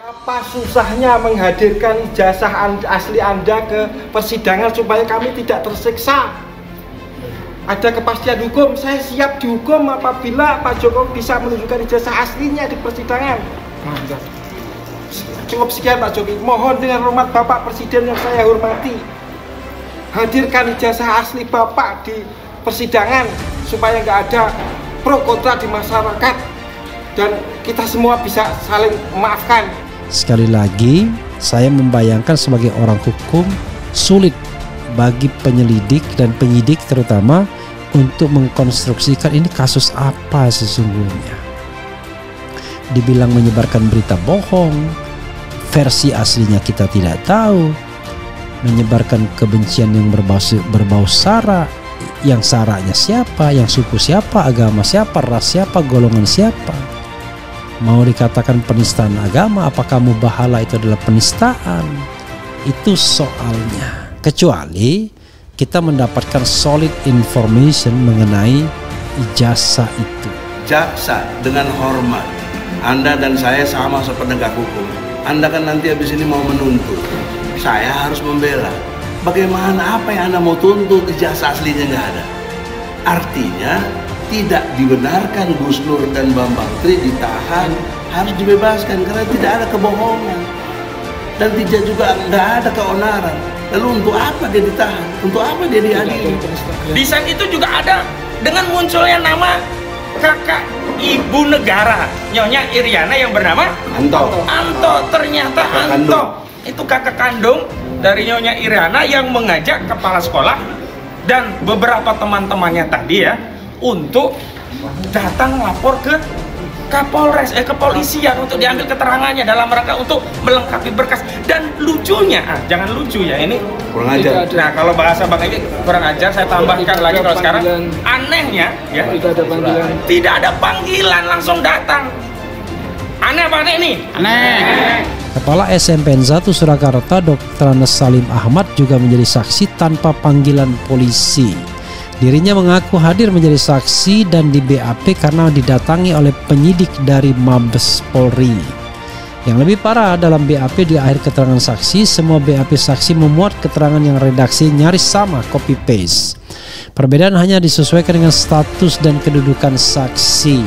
Apa susahnya menghadirkan ijazah asli Anda ke persidangan supaya kami tidak tersiksa? Ada kepastian hukum, saya siap dihukum apabila Pak Jokowi bisa menunjukkan ijazah aslinya di persidangan. Cukup sekian Pak Jokowi, mohon dengan hormat Bapak Presiden yang saya hormati, hadirkan ijazah asli Bapak di persidangan supaya nggak ada pro kontra di masyarakat dan kita semua bisa saling memaafkan. Sekali lagi, saya membayangkan sebagai orang hukum sulit bagi penyelidik dan penyidik terutama untuk mengkonstruksikan ini kasus apa sesungguhnya. Dibilang menyebarkan berita bohong, versi aslinya kita tidak tahu, menyebarkan kebencian yang berbau sara, yang saranya siapa, yang suku siapa, agama siapa, ras siapa, golongan siapa. Mau dikatakan penistaan agama, apakah mubahalah itu adalah penistaan? Itu soalnya. Kecuali kita mendapatkan solid information mengenai ijazah itu. Jaksa dengan hormat, Anda dan saya sama sepenegak hukum. Anda kan nanti habis ini mau menuntut, saya harus membela. Bagaimana, apa yang Anda mau tuntut, ijazah aslinya nggak ada? Artinya tidak dibenarkan Gus Nur dan Bambang Tri ditahan, harus dibebaskan karena tidak ada kebohongan dan tidak juga nggak ada keonaran. Lalu untuk apa dia ditahan? Untuk apa dia diadili? Di saat itu juga ada dengan munculnya nama kakak ibu negara Nyonya Iriana yang bernama Anto. Ternyata Anto itu kakak kandung dari Nyonya Iriana yang mengajak kepala sekolah dan beberapa teman-temannya tadi ya untuk datang lapor ke Kapolres, kepolisian untuk diambil keterangannya dalam rangka untuk melengkapi berkas. Dan lucunya, jangan lucu ya, ini kurang ajar. Nah, kalau bahasa Bang Egy kurang ajar, saya tambahkan lagi kalau sekarang anehnya ya, tidak ada panggilan, langsung datang. Aneh apa aneh nih? Aneh. Kepala SMPN 1 Surakarta Dr. Anas Salim Ahmad juga menjadi saksi tanpa panggilan polisi. Dirinya mengaku hadir menjadi saksi dan di BAP karena didatangi oleh penyidik dari Mabes Polri. Yang lebih parah, dalam BAP di akhir keterangan saksi, semua BAP saksi memuat keterangan yang redaksi nyaris sama, copy paste. Perbedaan hanya disesuaikan dengan status dan kedudukan saksi.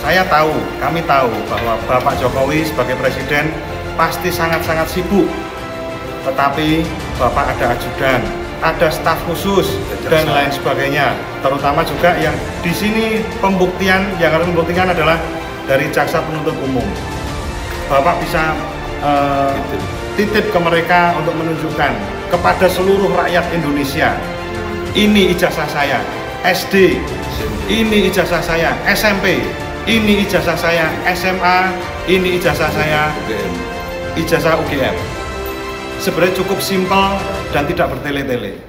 Saya tahu, kami tahu bahwa Bapak Jokowi sebagai presiden pasti sangat-sangat sibuk. Tetapi Bapak ada ajudan, ada staf khusus dan lain sebagainya. Terutama juga yang di sini pembuktian yang harus membuktikan adalah dari jaksa penuntut umum. Bapak bisa titip ke mereka untuk menunjukkan kepada seluruh rakyat Indonesia, ini ijazah saya SD, ini ijazah saya SMP, ini ijazah saya SMA, ini ijazah saya ijazah UGM. Sebenarnya cukup simpel dan tidak bertele-tele.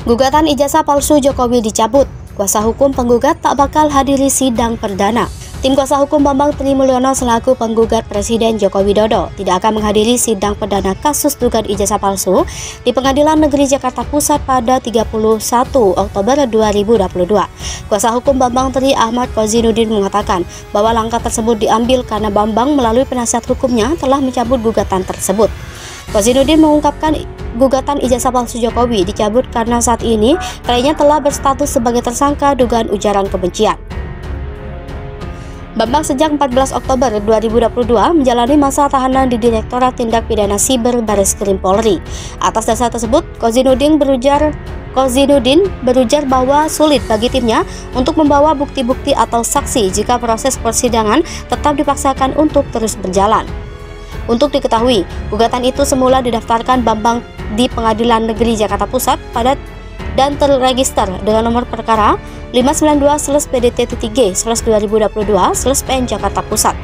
Gugatan ijazah palsu Jokowi dicabut. Kuasa hukum penggugat tak bakal hadiri sidang perdana. Tim kuasa hukum Bambang Tri Mulyono selaku penggugat Presiden Joko Widodo tidak akan menghadiri sidang perdana kasus dugaan ijazah palsu di Pengadilan Negeri Jakarta Pusat pada 31 Oktober 2022. Kuasa hukum Bambang Tri Ahmad Kozinuddin mengatakan bahwa langkah tersebut diambil karena Bambang melalui penasihat hukumnya telah mencabut gugatan tersebut. Kozinuddin mengungkapkan gugatan ijazah palsu Jokowi dicabut karena saat ini kliennya telah berstatus sebagai tersangka dugaan ujaran kebencian. Bambang sejak 14 Oktober 2022 menjalani masa tahanan di Direktorat Tindak Pidana Siber Bareskrim Polri. Atas dasar tersebut, Kozinuddin berujar bahwa sulit bagi timnya untuk membawa bukti-bukti atau saksi jika proses persidangan tetap dipaksakan untuk terus berjalan. Untuk diketahui, gugatan itu semula didaftarkan Bambang di Pengadilan Negeri Jakarta Pusat dan terregister dengan nomor perkara 592/PDT-G/2022/PN Jakarta Pusat.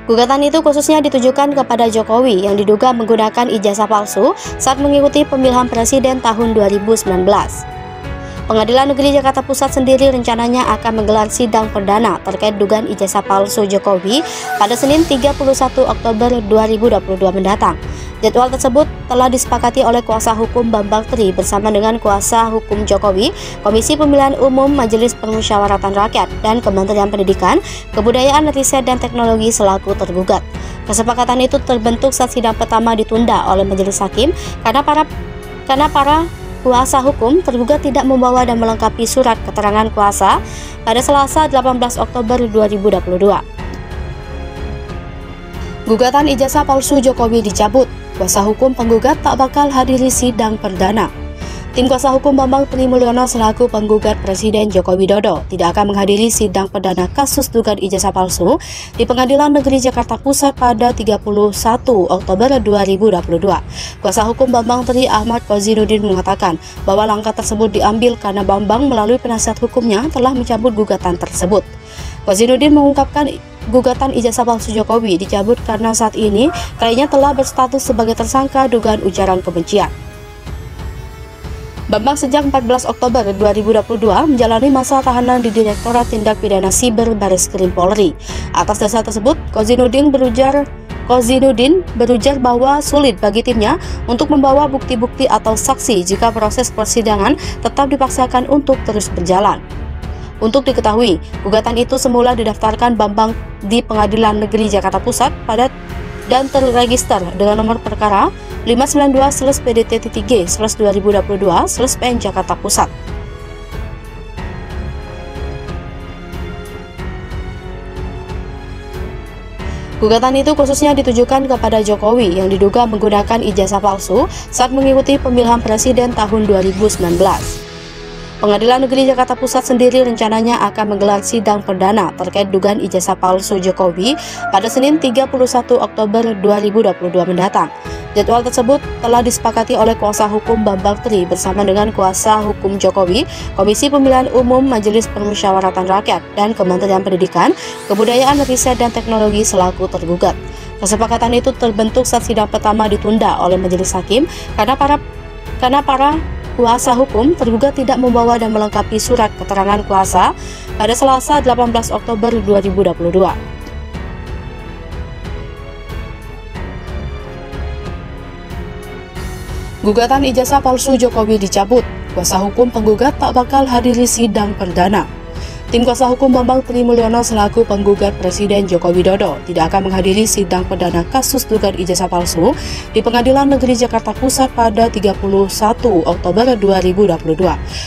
Gugatan itu khususnya ditujukan kepada Jokowi yang diduga menggunakan ijazah palsu saat mengikuti pemilihan presiden tahun 2019. Pengadilan Negeri Jakarta Pusat sendiri rencananya akan menggelar sidang perdana terkait dugaan ijazah palsu Jokowi pada Senin 31 Oktober 2022 mendatang. Jadwal tersebut telah disepakati oleh kuasa hukum Bambang Tri bersama dengan kuasa hukum Jokowi, Komisi Pemilihan Umum Majelis Permusyawaratan Rakyat, dan Kementerian Pendidikan, Kebudayaan, Riset, dan Teknologi selaku tergugat. Kesepakatan itu terbentuk saat sidang pertama ditunda oleh Majelis Hakim karena para kuasa hukum tergugat tidak membawa dan melengkapi surat keterangan kuasa pada Selasa 18 Oktober 2022. Gugatan ijazah palsu Jokowi dicabut. Kuasa hukum penggugat tak bakal hadiri sidang perdana. Tim kuasa hukum Bambang Tri Mulyono selaku penggugat Presiden Joko Widodo tidak akan menghadiri sidang perdana kasus dugaan ijazah palsu di Pengadilan Negeri Jakarta Pusat pada 31 Oktober 2022. Kuasa hukum Bambang Tri Ahmad Kozinuddin mengatakan bahwa langkah tersebut diambil karena Bambang melalui penasihat hukumnya telah mencabut gugatan tersebut. Kozinuddin mengungkapkan gugatan ijazah palsu Jokowi dicabut karena saat ini kliennya telah berstatus sebagai tersangka dugaan ujaran kebencian. Bambang sejak 14 Oktober 2022 menjalani masa tahanan di Direktorat Tindak Pidana Siber Bareskrim Polri. Atas dasar tersebut, Kozinuddin berujar bahwa sulit bagi timnya untuk membawa bukti-bukti atau saksi jika proses persidangan tetap dipaksakan untuk terus berjalan. Untuk diketahui, gugatan itu semula didaftarkan Bambang di Pengadilan Negeri Jakarta Pusat dan terregister dengan nomor perkara 592/PDT-G/2022/PN Jakarta Pusat. Gugatan itu khususnya ditujukan kepada Jokowi yang diduga menggunakan ijazah palsu saat mengikuti pemilihan presiden tahun 2019. Pengadilan Negeri Jakarta Pusat sendiri rencananya akan menggelar sidang perdana terkait dugaan ijazah palsu Jokowi pada Senin 31 Oktober 2022 mendatang. Jadwal tersebut telah disepakati oleh kuasa hukum Bambang Tri bersama dengan kuasa hukum Jokowi, Komisi Pemilihan Umum Majelis Permusyawaratan Rakyat, dan Kementerian Pendidikan, Kebudayaan, Riset, dan Teknologi selaku tergugat. Kesepakatan itu terbentuk saat sidang pertama ditunda oleh Majelis Hakim karena para kuasa hukum tergugat tidak membawa dan melengkapi surat keterangan kuasa pada Selasa 18 Oktober 2022. Gugatan ijazah palsu Jokowi dicabut. Kuasa hukum penggugat tak bakal hadiri sidang perdana. Tim kuasa hukum Bambang Tri Mulyono selaku penggugat Presiden Joko Widodo tidak akan menghadiri sidang perdana kasus dugaan ijazah palsu di Pengadilan Negeri Jakarta Pusat pada 31 Oktober 2022.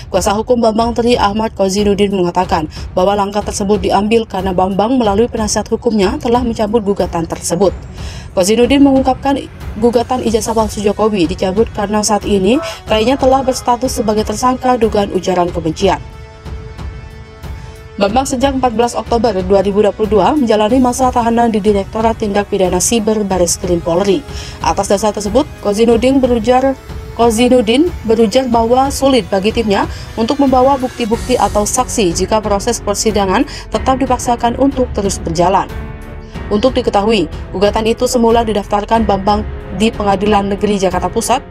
Kuasa hukum Bambang Tri Ahmad Kozinuddin mengatakan bahwa langkah tersebut diambil karena Bambang melalui penasihat hukumnya telah mencabut gugatan tersebut. Kozinuddin mengungkapkan gugatan ijazah palsu Jokowi dicabut karena saat ini kliennya telah berstatus sebagai tersangka dugaan ujaran kebencian. Bambang sejak 14 Oktober 2022 menjalani masa tahanan di Direktorat Tindak Pidana Siber Bareskrim Polri. Atas dasar tersebut, Kozinuddin berujar bahwa sulit bagi timnya untuk membawa bukti-bukti atau saksi jika proses persidangan tetap dipaksakan untuk terus berjalan. Untuk diketahui, gugatan itu semula didaftarkan Bambang di Pengadilan Negeri Jakarta Pusat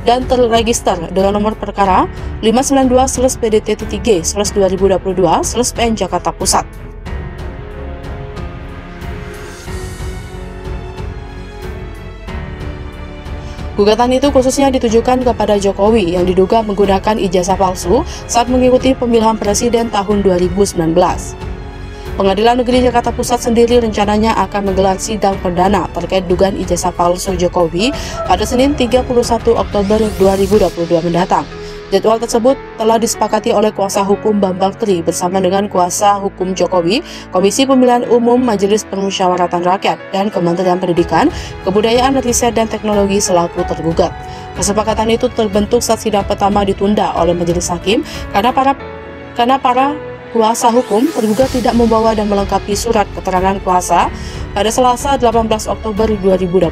dan terregister dengan nomor perkara 592/PDT-G/2022/PN Jakarta Pusat. Gugatan itu khususnya ditujukan kepada Jokowi yang diduga menggunakan ijazah palsu saat mengikuti pemilihan presiden tahun 2019. Pengadilan Negeri Jakarta Pusat sendiri rencananya akan menggelar sidang perdana terkait dugaan ijazah palsu Jokowi pada Senin 31 Oktober 2022 mendatang. Jadwal tersebut telah disepakati oleh kuasa hukum Bambang Tri bersama dengan kuasa hukum Jokowi, Komisi Pemilihan Umum Majelis Permusyawaratan Rakyat, dan Kementerian Pendidikan, Kebudayaan, Riset, dan Teknologi selaku tergugat. Kesepakatan itu terbentuk saat sidang pertama ditunda oleh Majelis Hakim karena para kuasa hukum tergugat tidak membawa dan melengkapi surat keterangan kuasa pada Selasa 18 Oktober 2022.